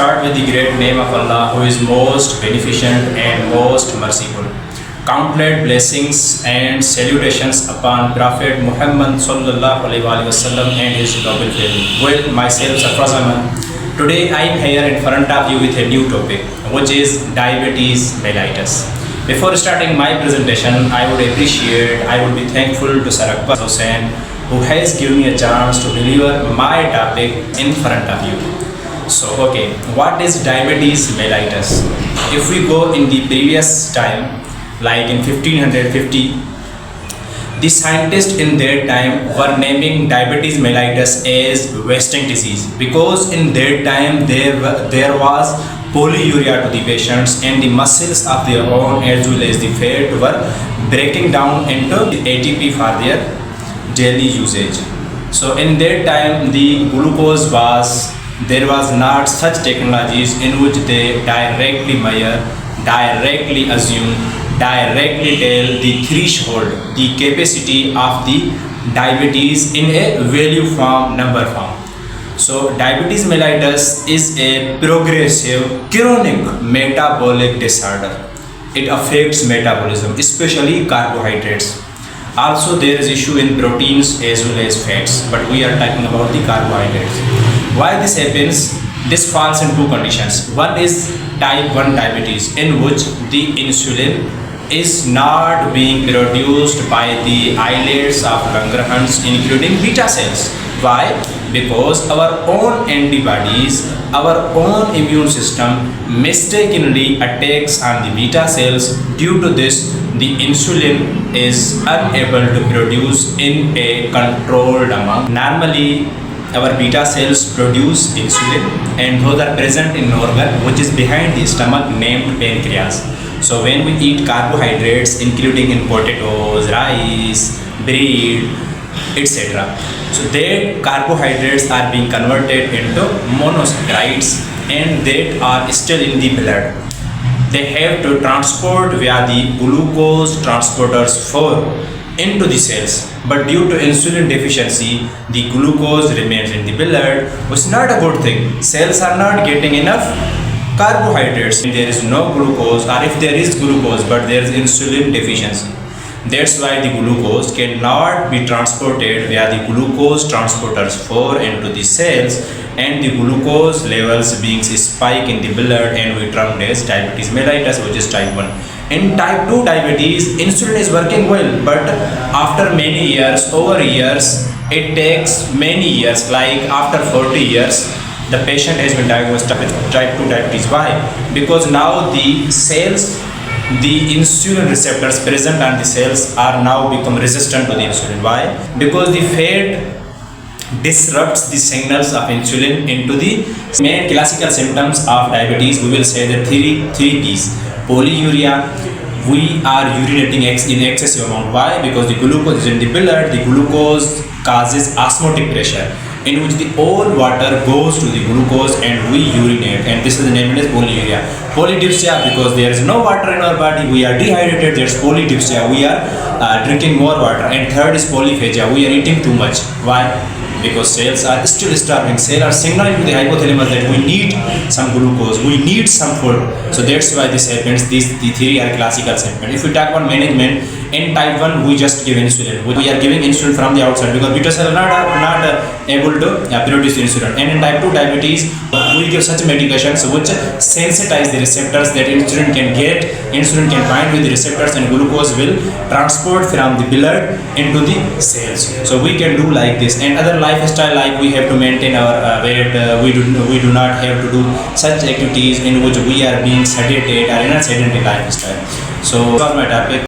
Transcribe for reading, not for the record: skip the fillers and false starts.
start with the great name of Allah, who is most beneficent and most merciful. Countless blessings and salutations upon Prophet Muhammad sallallahu alaihi wasallam and his noble family. Well, myself Sarfraz Ahmad. Today I am here in front of you with a new topic, which is diabetes mellitus. Before starting my presentation, I would be thankful to Sir Akbar Hussain, who has given me a chance to deliver my topic in front of you. So, okay, what is diabetes mellitus? If we go in the previous time, like in 1550, the scientists in their time were naming diabetes mellitus as wasting disease, because in their time there was polyuria to the patients, and the muscles of their own as well as the fat were breaking down into ATP for their daily usage. So in their time there was not such technologies in which they directly measure, directly assume, directly tell the threshold, the capacity of the diabetes in a value form, number form. So diabetes mellitus is a progressive chronic metabolic disorder. It affects metabolism, especially carbohydrates. Also there is issue in proteins as well as fats, but we are talking about the carbohydrates. Why this happens? This falls in two conditions. One is type 1 diabetes, in which the insulin is not being produced by the islets of Langerhans, including beta cells. Why? Because our own antibodies, our own immune system mistakenly attacks on the beta cells. Due to this, the insulin is unable to produce in a controlled amount. Normally, our beta cells produce insulin, and those are present in organ which is behind the stomach, named pancreas. So when we eat carbohydrates, including in potatoes, rice, bread, etc., so their carbohydrates are being converted into monosaccharides, and that are still in the blood. They have to transport via the glucose transporters 4 into the cells, but due to insulin deficiency, the glucose remains in the blood, which is not a good thing. Cells are not getting enough carbohydrates. There is no glucose, or if there is glucose but there is insulin deficiency. That's why the glucose cannot be transported via the glucose transporters 4 into the cells, and the glucose levels being spiked in the blood, and we termed as diabetes mellitus, which is type 1. In type 2 diabetes, insulin is working well, but after many years, over years, it takes many years, like after 40 years, the patient has been diagnosed with type 2 diabetes. Why? Because now the cells, the insulin receptors present on the cells are now become resistant to the insulin. Why? Because the fat disrupts the signals of insulin into the main classical symptoms of diabetes. We will say the three P's. Polyuria, we are urinating in excessive amount. Why? Because the glucose is in the blood. The glucose causes osmotic pressure, in which the all water goes to the glucose and we urinate, and this is named as polyuria. Polydipsia, because there is no water in our body, we are dehydrated, there's polydipsia, we are drinking more water. And third is polyphagia, we are eating too much. Why? Because cells are still starving. Cells are signaling to the hypothalamus that we need some glucose, we need some food. So that's why this happens. The three are classical symptoms. If we talk about management, in type 1 we just give insulin. We are giving insulin from the outside, because beta cells are not able to produce insulin. And in type 2 diabetes, we give such medications which sensitize the receptors that insulin can get, insulin can bind with the receptors, and glucose will transport from the blood into the cells. So we can do like this. And other lifestyle, like we have to maintain our weight, we do not have to do such activities in which we are being sedated or in a sedentary lifestyle. So that was my topic.